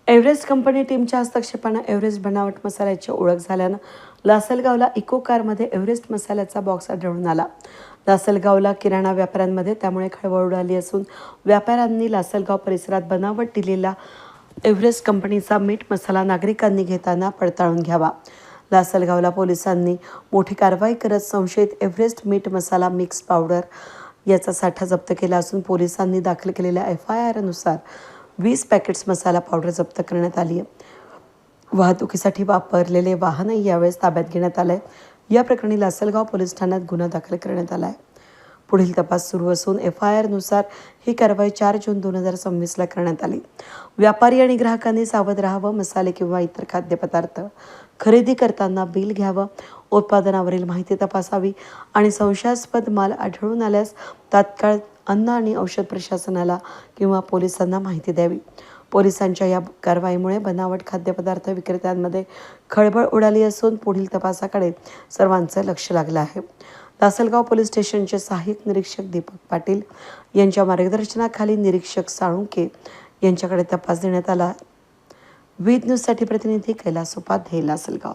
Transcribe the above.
Everest company टीमच्या हस्तक्षेपानं Everest बनावट मसाल्याची ओळख झाल्यानं लासलगावला इको कारमध्ये एव्हरेस्ट मसाल्याचा बॉक्स आढळून आला. लासलगावला किराणा व्यापाऱ्यांमध्ये त्यामुळे खळबळ उडाली असून व्यापाऱ्यांनी लासलगाव परिसरात बनावट दिलेला एव्हरेस्ट कंपनीचा मीठ मसाला नागरिकांनी घेताना पडताळून घ्यावा. लासलगावला पोलिसांनी मोठी कारवाई करत संशयित एव्हरेस्ट मीठ मसाला मिक्स पावडर याचा साठा जप्त केला असून पोलिसांनी दाखल केलेल्या FIR नुसार 20 पॅकेट्स मसाला पावडर जप्त करण्यात आली आहे. वाहतुकीसाठी वापरलेले वाहनही यावेळेस ताब्यात घेण्यात आलं आहे. या प्रकरणी लासलगाव पोलीस ठाण्यात गुन्हा दाखल करण्यात आला आहे. पुढील तपास सुरू असून FIR नुसार ही कारवाई 4 जून 2026ला करण्यात आली. व्यापारी आणि ग्राहकांनी सावध राहावं. मसाले किंवा इतर खाद्यपदार्थ खरेदी करताना बिल घ्यावं. उत्पादनावरील माहिती तपासावी आणि संशयास्पद माल आढळून आल्यास तात्काळ अन्न आणि औषध प्रशासनाला किंवा पोलिसांना माहिती द्यावी. पोलिसांच्या या कारवाईमुळे बनावट खाद्यपदार्थ विक्रेत्यांमध्ये खळबळ उडाली असून पुढील तपासाकडे सर्वांचं लक्ष लागलं आहे. लासलगाव पोलीस स्टेशनचे सहाय्यक निरीक्षक दीपक पाटील यांच्या मार्गदर्शनाखाली निरीक्षक साळुंके यांच्याकडे तपास देण्यात आला. विद न्यूजसाठी प्रतिनिधी कैलास उपाध्ये, लासलगाव.